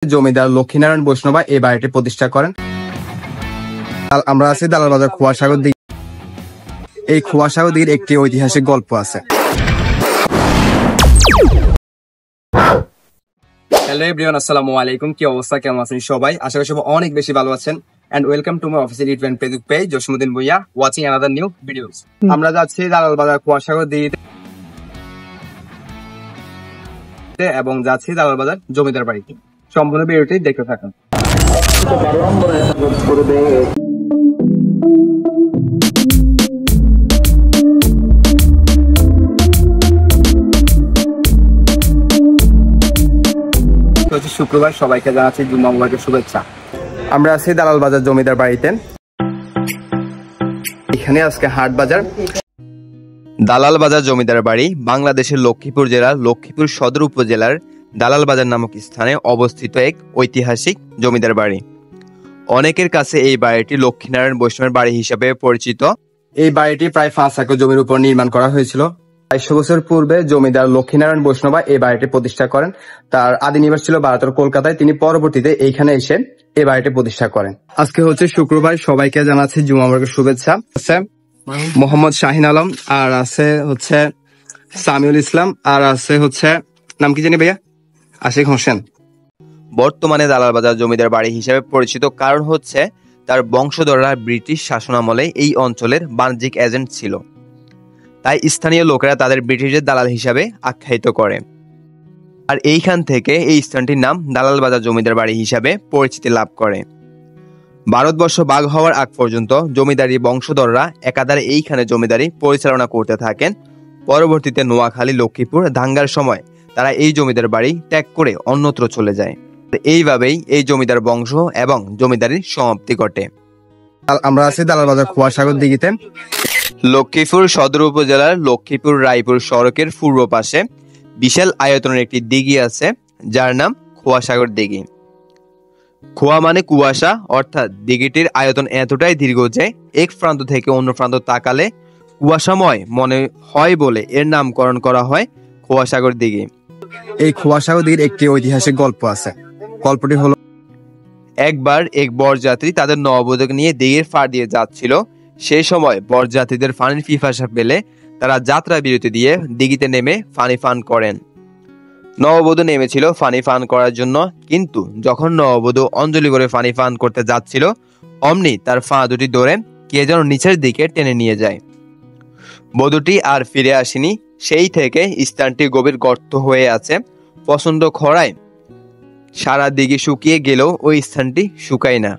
জমিদার লক্ষ্মীনারায়ণ বৈষ্ণবা এই বাড়িটি প্রতিষ্ঠা করেন। আমরা আছি দালাল বাজার খোয়াসাগর দিঘি। এই খোয়াসাগর দিঘির একটি ঐতিহাসিক গল্প আছে। হ্যালো এভরিওয়ান, আসসালামু আলাইকুম। কি অবস্থা, কেমন আছেন সবাই? আশা করি সবাই অনেক বেশি ভালো আছেন। And welcome to my official event Facebook page, Joshimuddin Bhuiya, watching another new videos. আমরা যাচ্ছি দালাল বাজার খোয়াসাগর দিঘিতে এবং যাচ্ছি দালাল বাজার জমিদার বাড়িতে। সম্পূর্ণ ভিডিওটি দেখতে থাকুন। শুক্রবার, সবাইকে জানাচ্ছি জুম্মা মুবারকের শুভেচ্ছা। আমরা আছি দালাল বাজার জমিদার বাড়িতে। এখানে আজকে হাট বাজার। দালাল বাজার জমিদার বাড়ি বাংলাদেশের লক্ষ্মীপুর জেলার লক্ষ্মীপুর সদর উপজেলার দালাল বাজার নামক স্থানে অবস্থিত এক ঐতিহাসিক জমিদার বাড়ি। অনেকের কাছে এই বাড়িটি লক্ষ্মীনারায়ণ বৈষ্ণবের বাড়ি হিসাবে পরিচিত। এই বাড়িটি প্রায় 5 একর জমির উপর নির্মাণ করা হয়েছিল। 200 বছর পূর্বে জমিদার লক্ষ্মীনারায়ণ বৈষ্ণবা এই বাড়িটি প্রতিষ্ঠা করেন। তার আদি নিবাস ছিল ভারতের কলকাতায়। তিনি পরবর্তীতে এইখানে এসে এই বাড়িটি প্রতিষ্ঠা করেন। আজকে হচ্ছে শুক্রবার, সবাইকে জানাচ্ছি জুম্মা মুবারকের শুভেচ্ছা। আছে মোহাম্মদ শাহিন আলম, আর আছে হচ্ছে সামিউল ইসলাম, আর আছে হচ্ছে নাম কি জানি ভাইয়া, আশিক হোসেন। বর্তমানে দালাল বাজার জমিদার বাড়ি হিসেবে পরিচিত কারণ হচ্ছে তার বংশধররা ব্রিটিশ শাসনামলে এই অঞ্চলের বাণিজ্যিক এজেন্ট ছিল। তাই স্থানীয় লোকেরা তাদের ব্রিটিশের দালাল হিসাবে আখ্যায়িত করে। আর এইখান থেকে এই স্থানটির নাম দালাল বাজার জমিদার বাড়ি হিসাবে পরিচিতি লাভ করে। ভারতবর্ষ ভাগ হওয়ার আগ পর্যন্ত জমিদারি বংশধররা একাধারে এইখানে জমিদারি পরিচালনা করতে থাকেন। পরবর্তীতে নোয়াখালী, লক্ষ্মীপুর দাঙ্গার সময় তারা এই জমিদার বাড়ি ত্যাগ করে অন্যত্র চলে যায়। এইভাবেই এই জমিদার বংশ এবং জমিদারির সমাপ্তি ঘটে। আমরা আছি দালাল বাজার খোয়াসাগর দিঘিতে। লক্ষ্মীপুর সদর উপজেলার লক্ষ্মীপুর রায়পুর সড়কের পূর্ব পাশে বিশাল আয়তনের একটি দিঘি আছে, যার নাম খোয়াসাগর দিঘি। খোয়া মানে কুয়াশা, অর্থাৎ দিঘিটির আয়তন এতটাই দীর্ঘ যে এক প্রান্ত থেকে অন্য প্রান্ত তাকালে কুয়াশাময় মনে হয় বলে এর নামকরণ করা হয় খোয়াসাগর দিঘি। এই খোয়াসাগর দিঘির একটি ঐতিহাসিক গল্প আছে। গল্পটি হলো, একবার এক বরযাত্রী তাদের নববধূকে নিয়ে দিঘির পাড় দিয়ে যাচ্ছিল। সেই সময় বরযাত্রীদের পানির পিপাসা পেলে তারা যাত্রা বিরতি দিয়ে দিঘিতে নেমে পানি পান করেন। নববধূ নেমেছিল পানি পান করার জন্য, কিন্তু যখন নববধূ অঞ্জলি করে পানি পান করতে যাচ্ছিল, অমনি তার পা দুটি ধরে কে যেন নিচের দিকে টেনে নিয়ে যায়। বধূটি আর ফিরে আসেনি। সেই থেকে স্থানটি গভীর গর্ত হয়ে আছে। প্রচন্ড খরায় সারা দিঘি শুকিয়ে গেলেও ওই স্থানটি শুকায় না।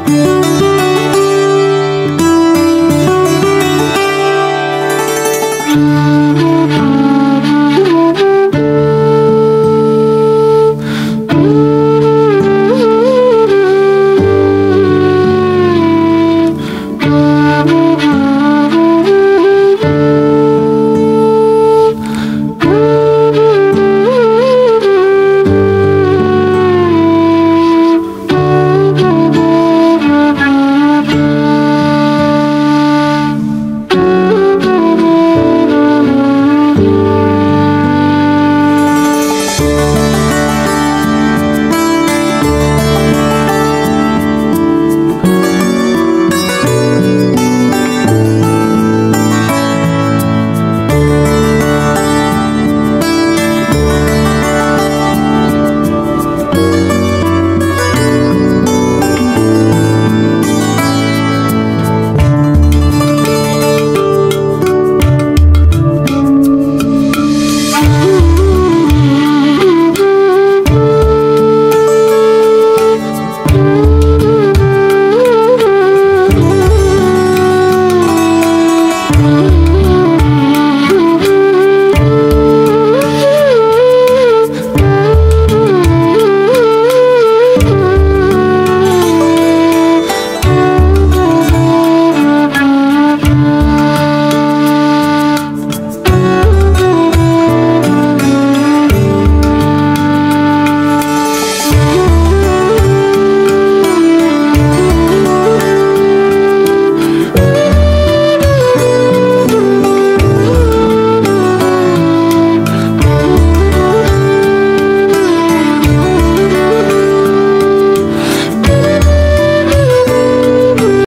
বাংলা।